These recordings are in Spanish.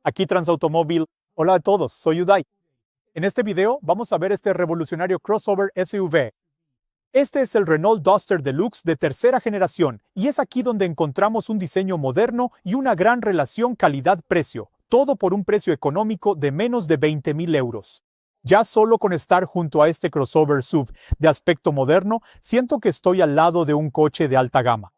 Aquí Transautomóvil. Hola a todos, soy Uday. En este video vamos a ver este revolucionario crossover SUV. Este es el Renault Duster Deluxe de tercera generación y es aquí donde encontramos un diseño moderno y una gran relación calidad-precio, todo por un precio económico de menos de 20.000 euros. Ya solo con estar junto a este crossover SUV de aspecto moderno, siento que estoy al lado de un coche de alta gama.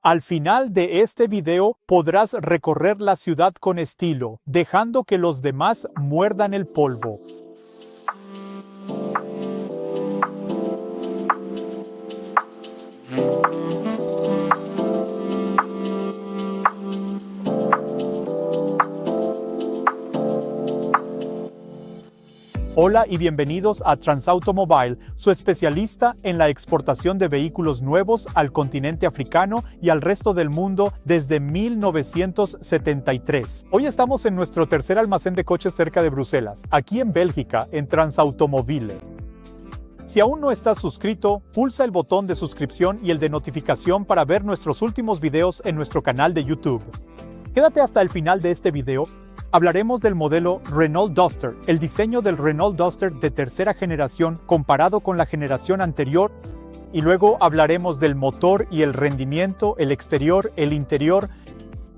Al final de este video podrás recorrer la ciudad con estilo, dejando que los demás muerdan el polvo. Hola y bienvenidos a Transautomobile, su especialista en la exportación de vehículos nuevos al continente africano y al resto del mundo desde 1973. Hoy estamos en nuestro tercer almacén de coches cerca de Bruselas, aquí en Bélgica, en Transautomobile. Si aún no estás suscrito, pulsa el botón de suscripción y el de notificación para ver nuestros últimos videos en nuestro canal de YouTube. Quédate hasta el final de este video. Hablaremos del modelo Renault Duster, el diseño del Renault Duster de tercera generación comparado con la generación anterior, y luego hablaremos del motor y el rendimiento, el exterior, el interior,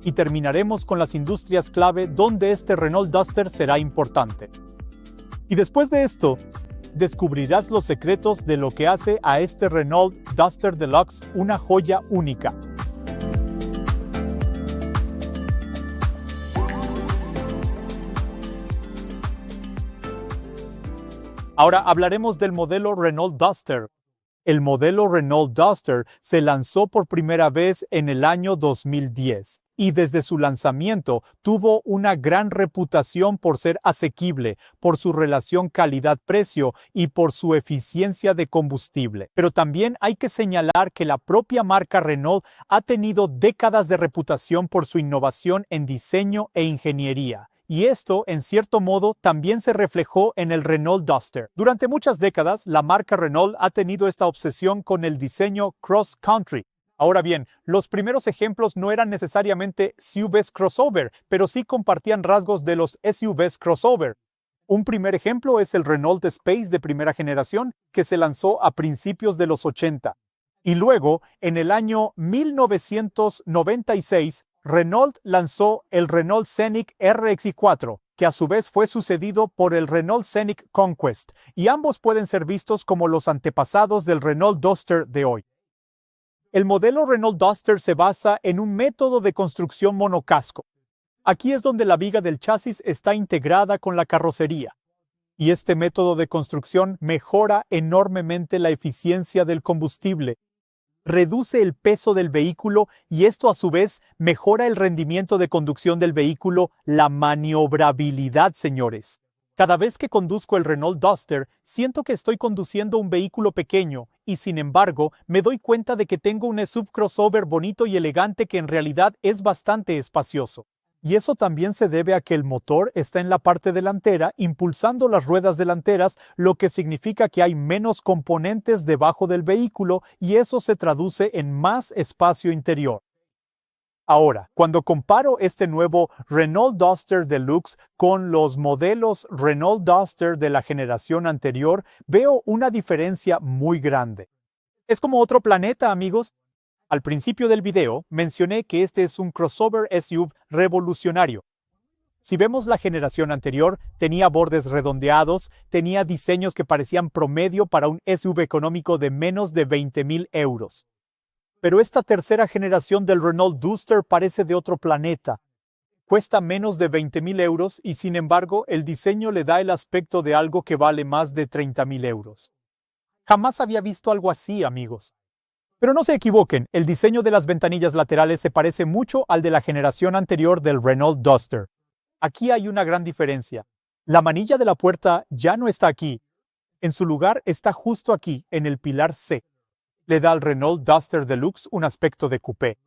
y terminaremos con las industrias clave donde este Renault Duster será importante. Y después de esto, descubrirás los secretos de lo que hace a este Renault Duster Deluxe una joya única. Ahora hablaremos del modelo Renault Duster. El modelo Renault Duster se lanzó por primera vez en el año 2010 y desde su lanzamiento tuvo una gran reputación por ser asequible, por su relación calidad-precio y por su eficiencia de combustible. Pero también hay que señalar que la propia marca Renault ha tenido décadas de reputación por su innovación en diseño e ingeniería. Y esto, en cierto modo, también se reflejó en el Renault Duster. Durante muchas décadas, la marca Renault ha tenido esta obsesión con el diseño cross-country. Ahora bien, los primeros ejemplos no eran necesariamente SUVs crossover, pero sí compartían rasgos de los SUVs crossover. Un primer ejemplo es el Renault Space de primera generación, que se lanzó a principios de los 80. Y luego, en el año 1996, Renault lanzó el Renault Scenic RX4, que a su vez fue sucedido por el Renault Scenic Conquest, y ambos pueden ser vistos como los antepasados del Renault Duster de hoy. El modelo Renault Duster se basa en un método de construcción monocasco. Aquí es donde la viga del chasis está integrada con la carrocería. Y este método de construcción mejora enormemente la eficiencia del combustible, reduce el peso del vehículo y esto a su vez mejora el rendimiento de conducción del vehículo, la maniobrabilidad, señores. Cada vez que conduzco el Renault Duster, siento que estoy conduciendo un vehículo pequeño y sin embargo me doy cuenta de que tengo un SUV crossover bonito y elegante que en realidad es bastante espacioso. Y eso también se debe a que el motor está en la parte delantera impulsando las ruedas delanteras, lo que significa que hay menos componentes debajo del vehículo y eso se traduce en más espacio interior. Ahora, cuando comparo este nuevo Renault Duster Deluxe con los modelos Renault Duster de la generación anterior, veo una diferencia muy grande. Es como otro planeta, amigos. Al principio del video mencioné que este es un crossover SUV revolucionario. Si vemos la generación anterior, tenía bordes redondeados, tenía diseños que parecían promedio para un SUV económico de menos de 20.000 euros. Pero esta tercera generación del Renault Duster parece de otro planeta. Cuesta menos de 20.000 euros y sin embargo el diseño le da el aspecto de algo que vale más de 30.000 euros. Jamás había visto algo así, amigos. Pero no se equivoquen, el diseño de las ventanillas laterales se parece mucho al de la generación anterior del Renault Duster. Aquí hay una gran diferencia. La manilla de la puerta ya no está aquí. En su lugar está justo aquí, en el pilar C. Le da al Renault Duster Deluxe un aspecto de coupé.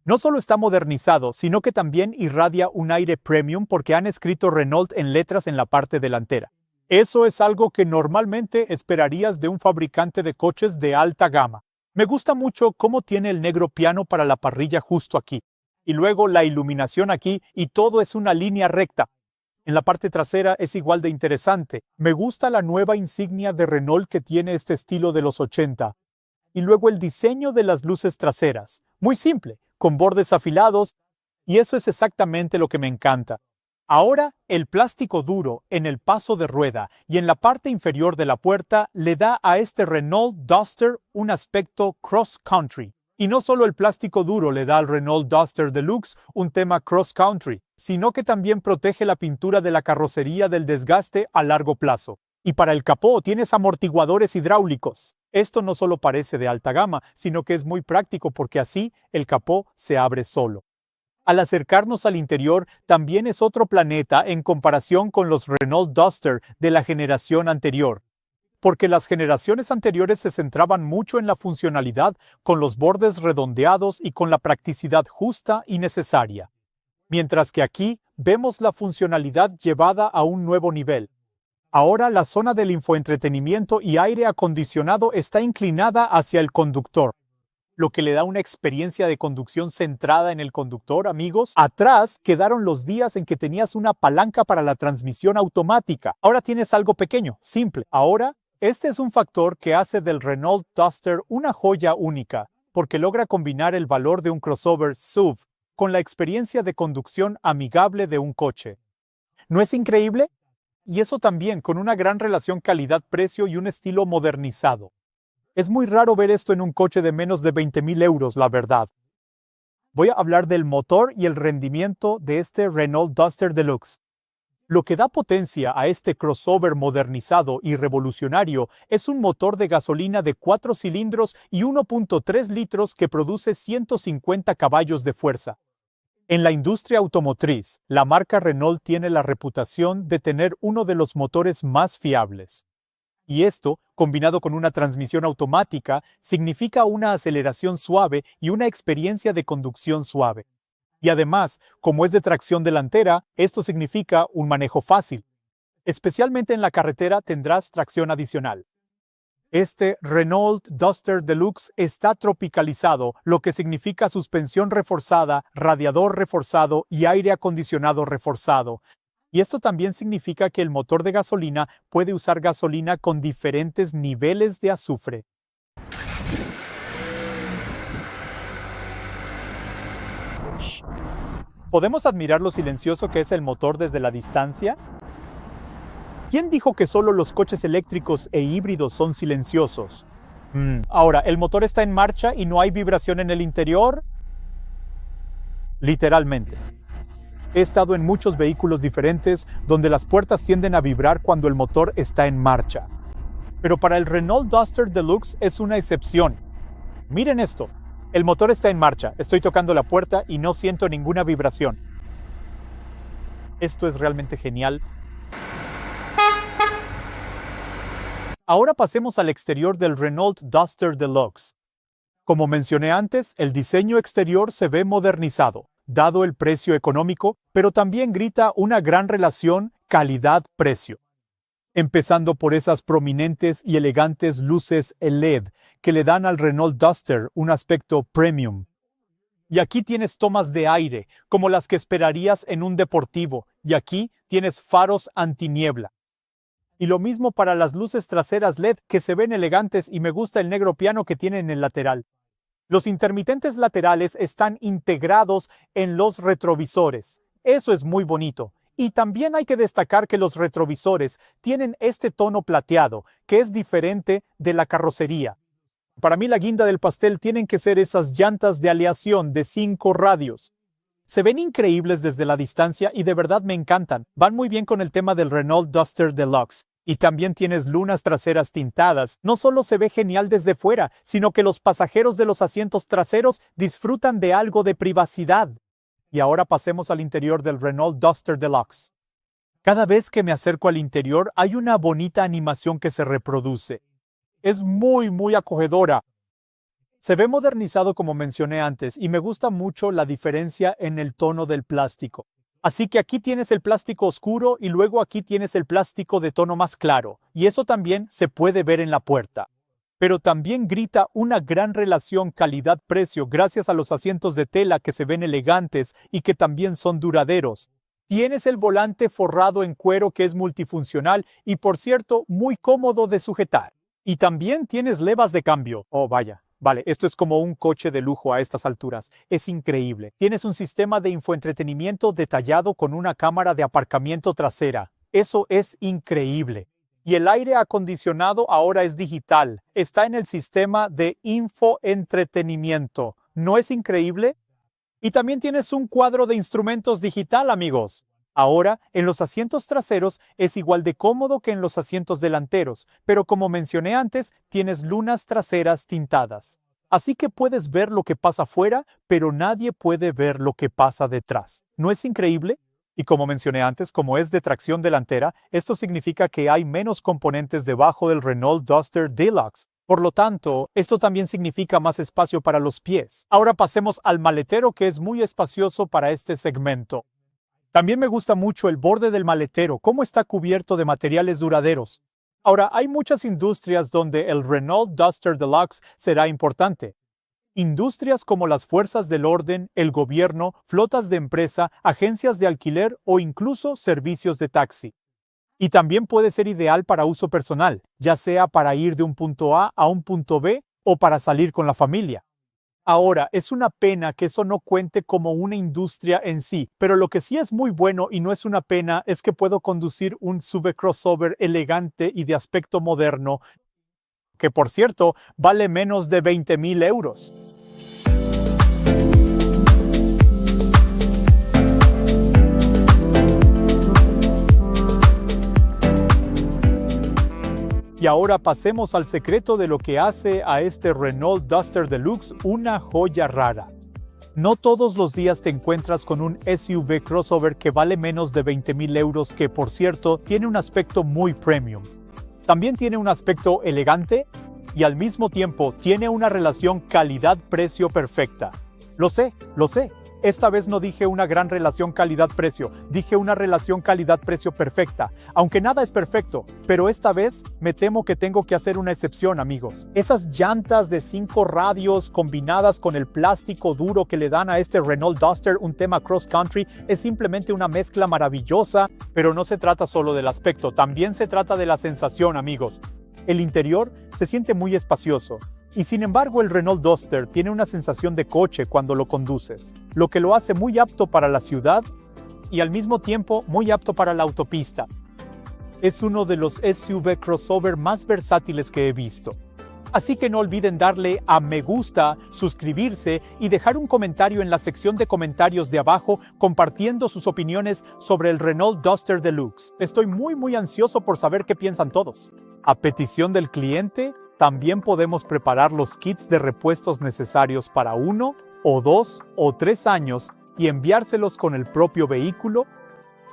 No solo está modernizado, sino que también irradia un aire premium porque han escrito Renault en letras en la parte delantera. Eso es algo que normalmente esperarías de un fabricante de coches de alta gama. Me gusta mucho cómo tiene el negro piano para la parrilla justo aquí. Y luego la iluminación aquí y todo es una línea recta. En la parte trasera es igual de interesante. Me gusta la nueva insignia de Renault que tiene este estilo de los 80. Y luego el diseño de las luces traseras. Muy simple, con bordes afilados, y eso es exactamente lo que me encanta. Ahora, el plástico duro en el paso de rueda y en la parte inferior de la puerta le da a este Renault Duster un aspecto cross-country. Y no solo el plástico duro le da al Renault Duster Deluxe un tema cross-country, sino que también protege la pintura de la carrocería del desgaste a largo plazo. Y para el capó tienes amortiguadores hidráulicos. Esto no solo parece de alta gama, sino que es muy práctico porque así el capó se abre solo. Al acercarnos al interior, también es otro planeta en comparación con los Renault Duster de la generación anterior, porque las generaciones anteriores se centraban mucho en la funcionalidad, con los bordes redondeados y con la practicidad justa y necesaria. Mientras que aquí vemos la funcionalidad llevada a un nuevo nivel. Ahora la zona del infoentretenimiento y aire acondicionado está inclinada hacia el conductor, lo que le da una experiencia de conducción centrada en el conductor, amigos. Atrás quedaron los días en que tenías una palanca para la transmisión automática. Ahora tienes algo pequeño, simple. Ahora, este es un factor que hace del Renault Duster una joya única, porque logra combinar el valor de un crossover SUV con la experiencia de conducción amigable de un coche. ¿No es increíble? Y eso también con una gran relación calidad-precio y un estilo modernizado. Es muy raro ver esto en un coche de menos de 20,000 euros, la verdad. Voy a hablar del motor y el rendimiento de este Renault Duster Deluxe. Lo que da potencia a este crossover modernizado y revolucionario es un motor de gasolina de 4 cilindros y 1.3 litros que produce 150 caballos de fuerza. En la industria automotriz, la marca Renault tiene la reputación de tener uno de los motores más fiables. Y esto, combinado con una transmisión automática, significa una aceleración suave y una experiencia de conducción suave. Y además, como es de tracción delantera, esto significa un manejo fácil. Especialmente en la carretera tendrás tracción adicional. Este Renault Duster Deluxe está tropicalizado, lo que significa suspensión reforzada, radiador reforzado y aire acondicionado reforzado. Y esto también significa que el motor de gasolina puede usar gasolina con diferentes niveles de azufre. ¿Podemos admirar lo silencioso que es el motor desde la distancia? ¿Quién dijo que solo los coches eléctricos e híbridos son silenciosos? Ahora, ¿el motor está en marcha y no hay vibración en el interior? Literalmente. He estado en muchos vehículos diferentes donde las puertas tienden a vibrar cuando el motor está en marcha. Pero para el Renault Duster Deluxe es una excepción. Miren esto. El motor está en marcha, estoy tocando la puerta y no siento ninguna vibración. Esto es realmente genial. Ahora pasemos al exterior del Renault Duster Deluxe. Como mencioné antes, el diseño exterior se ve modernizado, dado el precio económico, pero también grita una gran relación calidad-precio. Empezando por esas prominentes y elegantes luces LED que le dan al Renault Duster un aspecto premium. Y aquí tienes tomas de aire, como las que esperarías en un deportivo, y aquí tienes faros antiniebla. Y lo mismo para las luces traseras LED que se ven elegantes y me gusta el negro piano que tienen en el lateral. Los intermitentes laterales están integrados en los retrovisores. Eso es muy bonito. Y también hay que destacar que los retrovisores tienen este tono plateado, que es diferente de la carrocería. Para mí la guinda del pastel tienen que ser esas llantas de aleación de 5 radios. Se ven increíbles desde la distancia y de verdad me encantan. Van muy bien con el tema del Renault Duster Deluxe. Y también tienes lunas traseras tintadas. No solo se ve genial desde fuera, sino que los pasajeros de los asientos traseros disfrutan de algo de privacidad. Y ahora pasemos al interior del Renault Duster Deluxe. Cada vez que me acerco al interior hay una bonita animación que se reproduce. Es muy acogedora. Se ve modernizado como mencioné antes y me gusta mucho la diferencia en el tono del plástico. Así que aquí tienes el plástico oscuro y luego aquí tienes el plástico de tono más claro. Y eso también se puede ver en la puerta. Pero también grita una gran relación calidad-precio gracias a los asientos de tela que se ven elegantes y que también son duraderos. Tienes el volante forrado en cuero que es multifuncional y, por cierto, muy cómodo de sujetar. Y también tienes levas de cambio. Oh, vaya. Vale, esto es como un coche de lujo a estas alturas. Es increíble. Tienes un sistema de infoentretenimiento detallado con una cámara de aparcamiento trasera. Eso es increíble. Y el aire acondicionado ahora es digital. Está en el sistema de infoentretenimiento. ¿No es increíble? Y también tienes un cuadro de instrumentos digital, amigos. Ahora, en los asientos traseros es igual de cómodo que en los asientos delanteros, pero como mencioné antes, tienes lunas traseras tintadas. Así que puedes ver lo que pasa afuera, pero nadie puede ver lo que pasa detrás. ¿No es increíble? Y como mencioné antes, como es de tracción delantera, esto significa que hay menos componentes debajo del Renault Duster Deluxe. Por lo tanto, esto también significa más espacio para los pies. Ahora pasemos al maletero, que es muy espacioso para este segmento. También me gusta mucho el borde del maletero, cómo está cubierto de materiales duraderos. Ahora, hay muchas industrias donde el Renault Duster Deluxe será importante. Industrias como las fuerzas del orden, el gobierno, flotas de empresa, agencias de alquiler o incluso servicios de taxi. Y también puede ser ideal para uso personal, ya sea para ir de un punto A a un punto B o para salir con la familia. Ahora, es una pena que eso no cuente como una industria en sí, pero lo que sí es muy bueno y no es una pena es que puedo conducir un SUV crossover elegante y de aspecto moderno, que por cierto, vale menos de 20,000 euros. Y ahora pasemos al secreto de lo que hace a este Renault Duster Deluxe una joya rara. No todos los días te encuentras con un SUV crossover que vale menos de 20,000 euros, que por cierto tiene un aspecto muy premium. También tiene un aspecto elegante y al mismo tiempo tiene una relación calidad-precio perfecta. Lo sé. Esta vez no dije una gran relación calidad-precio, dije una relación calidad-precio perfecta. Aunque nada es perfecto, pero esta vez me temo que tengo que hacer una excepción, amigos. Esas llantas de 5 radios combinadas con el plástico duro que le dan a este Renault Duster un tema cross-country es simplemente una mezcla maravillosa, pero no se trata solo del aspecto, también se trata de la sensación, amigos. El interior se siente muy espacioso. Y sin embargo, el Renault Duster tiene una sensación de coche cuando lo conduces, lo que lo hace muy apto para la ciudad y al mismo tiempo muy apto para la autopista. Es uno de los SUV crossover más versátiles que he visto. Así que no olviden darle a me gusta, suscribirse y dejar un comentario en la sección de comentarios de abajo compartiendo sus opiniones sobre el Renault Duster Deluxe. Estoy muy ansioso por saber qué piensan todos. A petición del cliente, también podemos preparar los kits de repuestos necesarios para 1, o 2, o 3 años y enviárselos con el propio vehículo,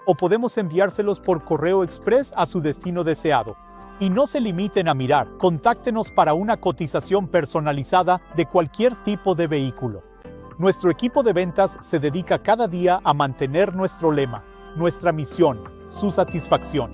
o podemos enviárselos por correo express a su destino deseado. Y no se limiten a mirar, contáctenos para una cotización personalizada de cualquier tipo de vehículo. Nuestro equipo de ventas se dedica cada día a mantener nuestro lema, nuestra misión, su satisfacción.